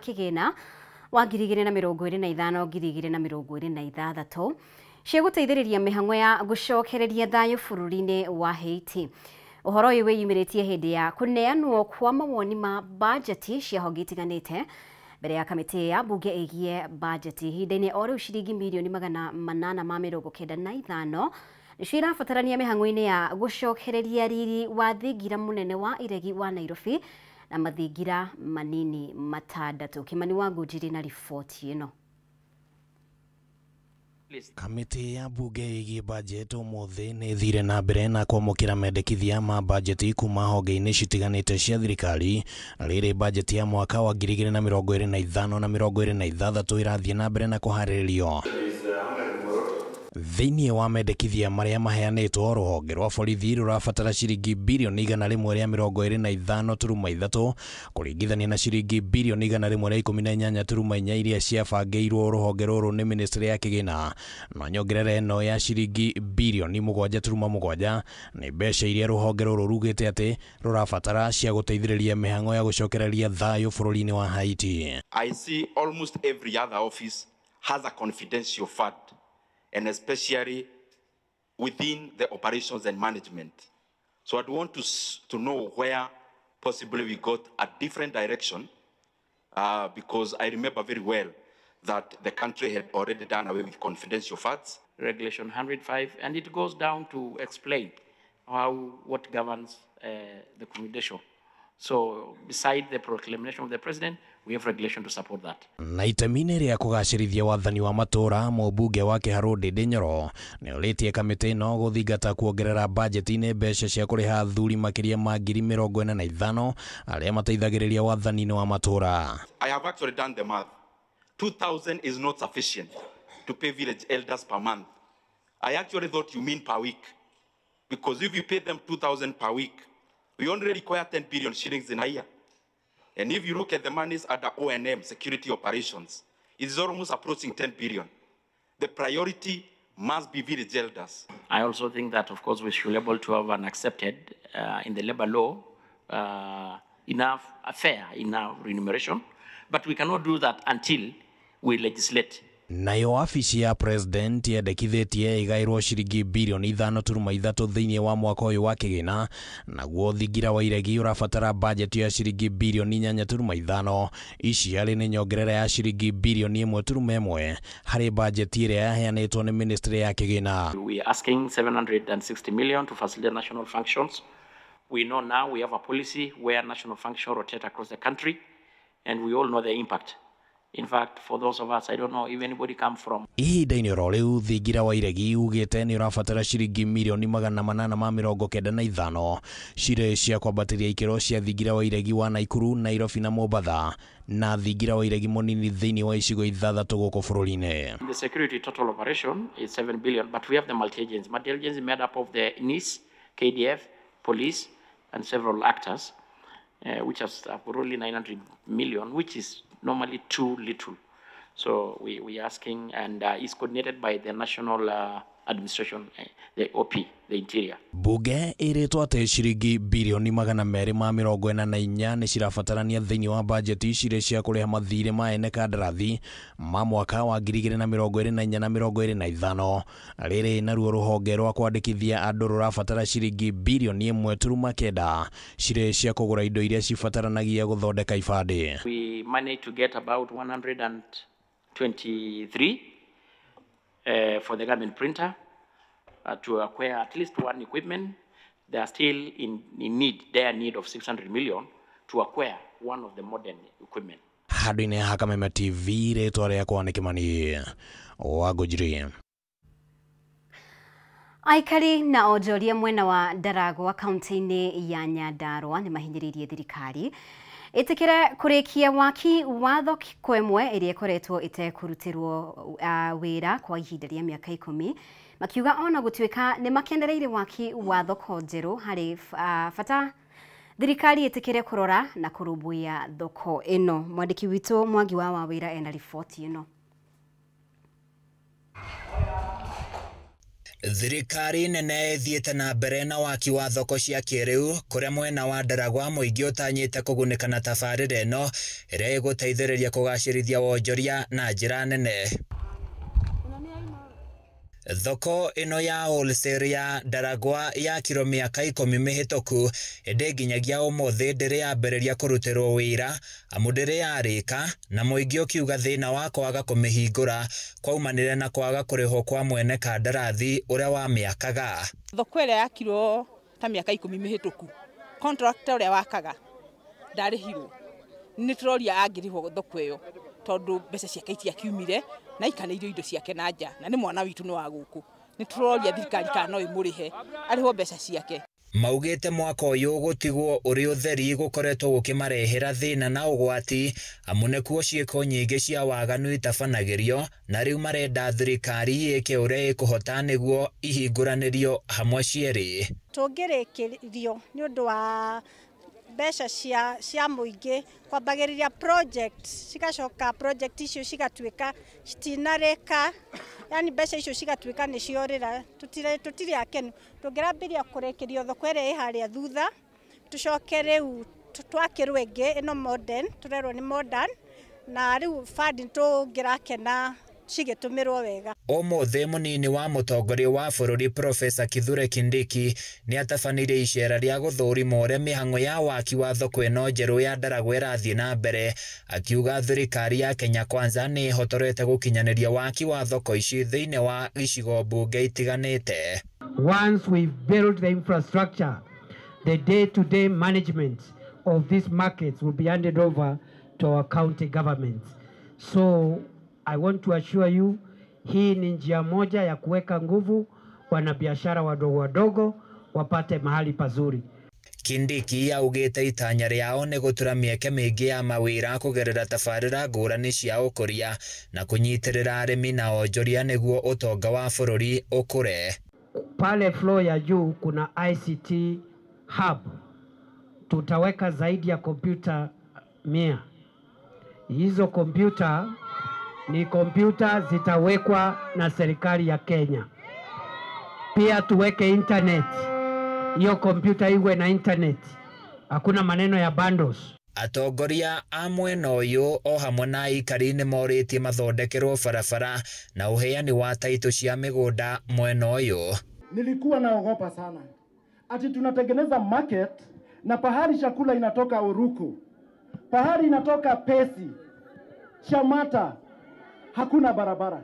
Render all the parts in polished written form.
kigina wa 2025-2026 cia guteithĩrĩria mĩhang'o ya gũcokereria thayũ bũrũri-inĩ wa Haiti. Ũhoro ũyũ wĩyumĩrĩtie hĩndĩ ya kũneanwo kwa mawoni ma bajeti cia honge itiganĩte mbere ya kamĩtĩ ya mbunge ĩgiĩ bajeti. Ihinda-inĩ o rĩu ciringi mirioni 895 nĩcio irabatarania mĩhang'o-inĩ ya gũcokereria riri wa thingira mũnene wa iregi wa Nairobi na mathingira manini matandatũ. Kimani Wangũnjiri na riboti ĩno. Kamĩtĩ ya mbunge ĩgiĩ bajeti ũmũthĩ nĩ thire na mbere na kwamũkĩra mendekithia ma bajeti kuma honge-inĩ citiganĩte cia thirikari. Rĩrĩ bajeti ya mwaka wa 2025 na 2026 irathiĩ na mbere na kũharĩrĩrio. Thĩinĩ wa mendekithia marĩa maheanĩtwo, rũhonge rwa borithi rũrabatara ciringi birioni 145.3 kũringithania na ciringi birioni 118.4 iria ciabangĩirwo rũhonge rũrũ nĩ ministry ya kĩgĩna, na nyongerera ĩno ya ciringi birioni 7.7 nĩ mbeca iria rũhonge rũrũ rugĩte atĩ rũrabatara cia gũteithĩrĩria mĩhang'o ya gũcokereria thayũ bũrũri-inĩ wa Haiti. I see almost every other office has a confidential fund, and especially within the operations and management. So I'd want to know where possibly we got a different direction, because I remember very well that the country had already done away with confidential funds. Regulation 105, and it goes down to explain what governs the accommodation. So beside the proclamation of the president, we have regulation to support that. Na itemi-inĩ rĩa kũgacĩrithia wathani wa matũra, mũmbunge wa Kĩharũ Ndĩndĩ Nyoro nĩ ũrĩtie kamĩtĩ ĩno gũthingata kuongerera bajeti-inĩ mbeca cia kũrĩha athuri makĩria ma 45,000 arĩa mateithagĩrĩria wathani-inĩ wa matũra. I have actually done the math. 2,000 is not sufficient to pay village elders per month. I actually thought you mean per week, because if you pay them 2,000 per week, we only require 10 billion shillings in a year. And if you look at the monies under O&M, security operations, it's almost approaching 10 billion. The priority must be village elders. I also think that, of course, we should be able to have an accepted, in the labor law, enough remuneration. But we cannot do that until we legislate. Nayo afisi ya president yendekithĩtie ĩgaĩrwo ciringi birioni 5.3 thĩinĩ wa mwaka ũyũ wa kĩgĩna, naguo thingira wa iregi ũrabatara bajeti ya ciringi birioni 8.5. Ici arĩ nĩ nyongerera ya ciringi birioni 1.1 harĩ bajeti ĩrĩa yaheanĩtwo nĩ ministry ya kĩgĩna. We are asking 760 million to facilitate national functions. We know now we have a policy where national functions rotate across the country, and we all know the impact. In fact, for those of us, I don't know if anybody come from. Ihinda-inĩ oro rĩu thingira wa iregi ugĩte nĩ ũrabatara ciringi mirioni 895 cirĩ cia kwambatĩria ikĩro cia thingira wa iregi wa Naikuru, Nairobi na Mombasa, na thingira wa iregi mũnini thĩinĩ wa icigo 6 gũkũ bũrũri-inĩ. The security total operation is 7 billion, but we have the multi-agency. Multi-agency made up of the NIS, KDF, police, and several actors, which has probably 900 million, which is normally too little. So we asking, and is coordinated by the national administration, the OP, the interior. Bunge ĩrĩtwo atĩ ciringi birioni 244 nĩ cirabatarania thĩinĩ wa bajeti cirĩ cia kũrĩha mathirĩ ma ene kandarathi ma mwaka wa 2024 na 2025. Rĩrĩ naruo rũhonge rwa kwandĩkithia andũ rũrabatara ciringi birioni 1.9 cirĩ cia kũgũra indo iria cibataranagia gũthondeka ibandĩ. We managed to get about 123 for the government printer to acquire at least one equipment. They are still in need, they are in need of 600 million to acquire one of the modern equipment. Handũ-inĩ ha Kameme TV, rĩtwa rĩakwa nĩ Kimani Wangũnjiri. Aikari na onjoria mwena wa Ndaragwa kaunti-inĩ ya Nyandarua nĩ mahinyĩrĩirie thirikari ĩtĩkĩre kũrĩkia waki watho kwa ĩmwe ĩrĩa ĩkoretwo ĩtekũrutĩrwo wĩra kwa ihinda rĩa mĩaka 10, makiuga ona gũtuĩka nĩ makenereire waki watho njerũ harĩ bata thirikari ĩtĩkĩre kũrora na kũrũmbũiya thoko ĩno. Mwandĩki witũ Mwangi wa Wawĩra ena riboti ĩno. Thirikari nene thiete na mbere na waki wa thoko cia kĩrĩu kuria mwena wa Ndaragwa mũingĩ ũtanyĩte kũgunĩka na tabarĩra ĩno ĩrĩa ĩgũteithĩrĩria kũgacĩrithia wonjoria na njĩra nene. Thoko ĩno ya wholesale ya Ndaragwa yakirwo mĩaka 10 mĩhĩtũku ĩndĩ nginyagia ũmũthĩ ndĩrĩ yambĩrĩria kũrutĩrwo wĩra amu ndĩrĩ yarĩka na mũingĩ ũkiuga thĩna wa kwaga kũmĩhingũra kwaumanire na kwaga kũrĩhwo kwa mwene kandarathi ũrĩa wamĩakaga. Thoko ĩrĩa yakirwo ta mĩaka 10 mĩhĩtũku contractor ũrĩa wakaga ndarĩhirwo nĩ tũroria angĩrĩhwo thoko ĩyo tondũ mbeca ciake itiakiumire na ikanĩirio indo ciake na nja na nĩ mwana witũ nĩ wa gũkũ nĩ tũroria thirikari kana no ĩmũrĩhe arĩhwo mbeca ciake. Maugĩte mwaka ũyũ gũtigwo ũrĩ ũtheri gũkoretwo gũkĩmarehera thĩna na ũgwati amu nĩkuo ciĩko nyingĩ cia waganu itabanagĩrio na rĩu marenda thirikari ĩke ũrĩa ĩkũhota nĩguo ihingũranĩrio hamwe cierĩ. Tũngĩrĩkĩrio nĩ ũndũ wa mbeca cia mũingĩ kwambagĩrĩria project cigacoka project icio cigatuĩka citinarĩka yani mbeca icio cigatuĩka nĩ ciorĩra tũtirĩ akenu tũngĩrambĩrĩria kũrĩkĩrio thoko ĩrĩa ĩharĩa thutha tũcoke rĩu twakĩrwo ĩngĩ ĩno modern tũrerwo nĩ modern na rĩu fund tũngĩrakena cigĩtũmĩrwo wega. Ũmũthĩ mũnini wa mũtongoria wa bũrũri Profesa Kithure Kindiki nĩ atabanire icera rĩa gũthũrima ũrĩa mĩhang'o ya waki wa thoko ĩno njerũ ya Ndaragwa ĩrathiĩ na mbere akiuga thirikari ya Kenya Kwanza nĩ ĩhotorete gũkinyanĩria waki wa thoko ici thĩinĩ wa icigo mbunge itiganĩte. Once we build the infrastructure, the day-to-day management of these markets will be handed over to our county governments. So I want to assure you, hii ni njia moja ya kuweka nguvu wanabiashara wadogo wadogo wapate mahali pazuri. Kindiki augĩte itanya rĩao nĩ gũtura mĩeke mĩingĩ ya mawĩra kũgerera tabarĩra ngũrani cia ũkũria na kũnyitĩrĩra arĩmi na onjoria nĩguo ũtonga wa bũrũri ũkũre. Pale floor ya juu kuna ICT hub. Tutaweka zaidi ya kompyuta 100. Hizo kompyuta ni kompyuta zitawekwa na serikali ya Kenya. Pia tuweke internet. Hiyo kompyuta iwe na internet. Hakuna maneno ya bundles. Atongoria a mwena ũyũ o hamwe na aikari nĩ morĩtie mathondekerwo barabara na uheani wa taito cia mĩgũnda mwena ũyũ. Nilikuwa naogopa sana. Ati tunatengeneza market na pahali chakula inatoka Uruku. Pahali inatoka Pesi. Shamata. Hakuna barabara.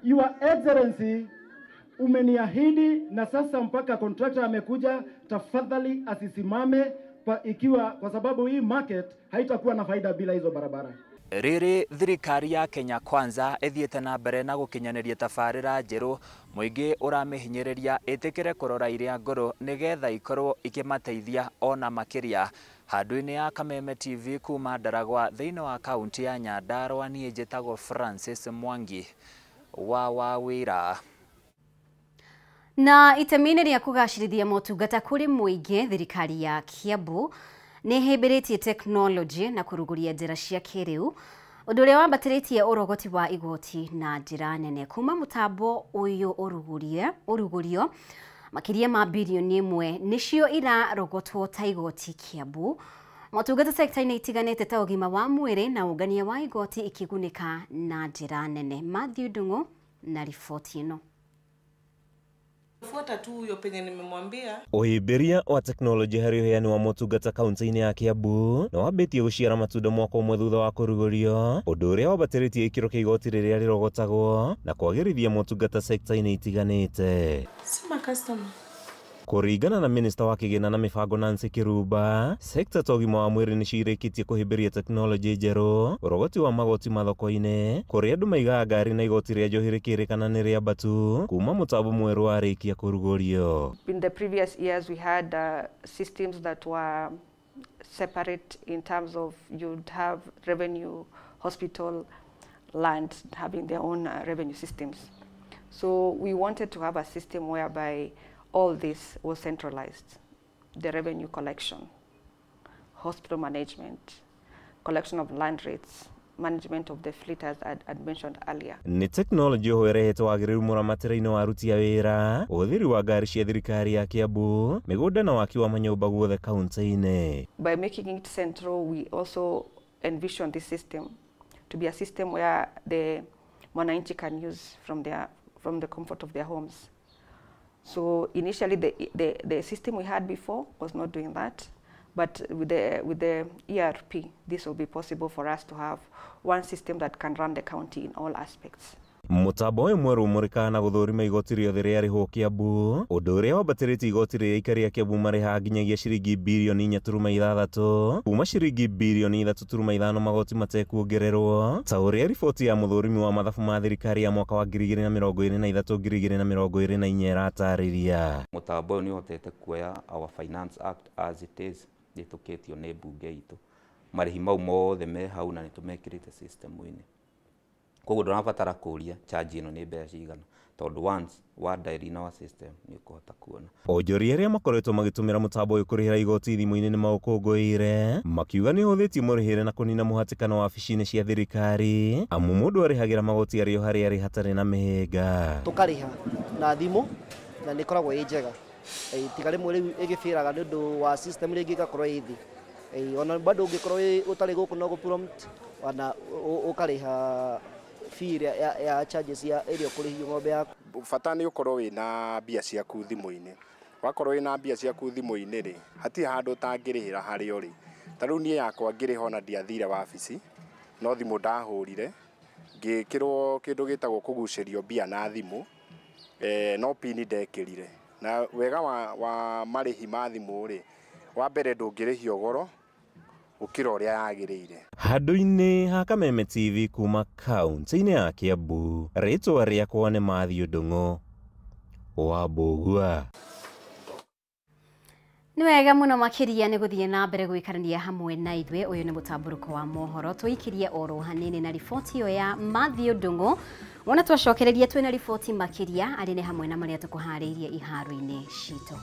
Your Excellency, umeniahidi na sasa mpaka contractor amekuja, tafadhali asisimame ikiwa kwa sababu hii market haitakuwa na faida bila hizo barabara. Rĩrĩ thirikari ya Kenya Kwanza ĩthiĩte na mbere na gũkinyanĩria tabarĩra njerũ mũingĩ ũramĩhinyĩrĩria ĩtĩkĩre kũrora iria ngũrũ nĩgetha ikorwo ikĩmateithia ona makĩria. Handũ-inĩ ya Kameme TV kuma Ndaragwa thĩinĩ wa kaunti ya Nyandarua niĩ njĩtagwo Francis Mwangi wa wĩra. Na itemi-inĩ rĩa kũgacĩrithia motungata kũrĩ mũingĩ, thirikari ya Kiambu nĩ hĩmbĩrĩtie tekinoronjĩ na kũrugũria njĩra cia kĩrĩu ũndũ ũrĩa wambatĩrĩtie ũrogoti wa igoti na njĩra nene. Kuma mũtambo ũyũ ũrugũrio makĩria ma bilioni 1 nĩcio irarogotwo ta igoti Kiambu. Motungata sekta-inĩ itiganĩte ta ũgima wa mwĩrĩ na ũngania wa igoti ikĩgunĩka na njĩra nene. Matthew Ndung'u na riboti ĩno. Fuata tu huyo penye nimemwambia. Ũhĩmbĩria wa teknolojĩ harĩ ũheani wa motungata kaunti-inĩ ya Kiambu na wambĩtie gũciara matunda mwaka ũmwe thutha wa kũrugũrio, ũndũ ũrĩa wambatĩrĩtie gĩkĩro kĩa igoti rĩrĩa rĩrogotagwo na kwagĩrithia motungata sekta-inĩ itiganĩte. Sema customer. Kũringana na minista wa kĩgĩna na mĩbango Nancy Kĩrumba, sekta ta ũgima wa mwĩrĩ nĩcirĩkĩtie kũhĩmbĩria teknolojĩ njerũ, ũrogoti wa magoti mathoko-inĩ, kũrĩa andũ maigaga ngari na igoti rĩa njohi rĩkĩrĩkana nĩ rĩa mbatu kuma mũtambo mwerũ warĩkia kũrugũrio. In the previous years we had systems that were separate in terms of you'd have revenue, hospital, land having their own revenue systems. So we wanted to have a system whereby all this was centralized. The revenue collection, hospital management, collection of land rates, management of the fleet as I'd mentioned earlier. Ni technology ho erehete wagiriru muramatira-ini wa aruti a wira, uthiri wa ngari cia thirikari ya Kiambu, migunda na waki wa manyumba guothe kaunti-ini. By making it central, we also envision this system to be a system where the mwananchi can use from the comfort of their homes. So initially the system we had before was not doing that, but with the ERP, this will be possible for us to have one system that can run the county in all aspects. Mutambo uyu mweru umurikana guthurima igoti riothe riarihwo Kiambu, undu uria wambatiritie igoti riria aikari a Kiambu mariha nginyagia ciringi birioni 4.6 kuma ciringi birioni 3.5 magoti matekuongererwo, ta uria riboti ya muthurimi wa mathabu ma thirikari ya mwaka wa 2023-2024 iratariria. Mutambo uyu ni uhotete kuoya our Finance Act as it is ritukitio ni bunge itu, marihi mau mothe me hau na nitumekirite system-ini. Koguo ndurabatara kuria charge ino ni mbeca cigana, tondu once wa diary na wa system ni ukuhota kuona. Onjoria aria makoretwo magitumira mutambo uyu kurihira igoti thimu-ini ni maukungũire, makiuga ni huthitie murihire na kunina muhatikano wa wabici-ini cia thirikari, amu mundu arihagira magoti ario haria hatari na mihinga. Tukariha na thimu na ni koragwo i njega, tiga rimwe riu igibiraga ni undu wa system ringi igakorwo ithi, ona bado ungikorwo utari guku no prompt wana ukariha fee ya charges ya area kurihio ng'ombe yaku. Bata ni ukorwo wina mbia ciaku thimu-ini, wakorwo wina mbia ciaku thimu-ini ri hati handu tangirihira hari uri. Taru nie yakwa ngiriho na ndiathire wabici, no thimu ndahurire ngikirwo kindu gitagwo kugucirio mbia na thimu, no pini ndekirire. Na wega wa marihi ma thimu ri, wa mbere ndungirihio goro ukira uria yagiriire. Handu-ini ha Kameme TV kuma kaunti-ini ya Kiambu, ritwa riakwa ni Mathew Ndung'u wa Mbugua. Ni wega muno makiria ni guthie na mbere gwikarania hamwe na ithwe. Uyu ni mutamburuko wa mohoro, twikirie oro hanini na riboti yo ya Mathew Ndung'u. Wona twacokereria twina riboti makiria ari ni hamwe na maria tukuhariirie iharo-ini citu.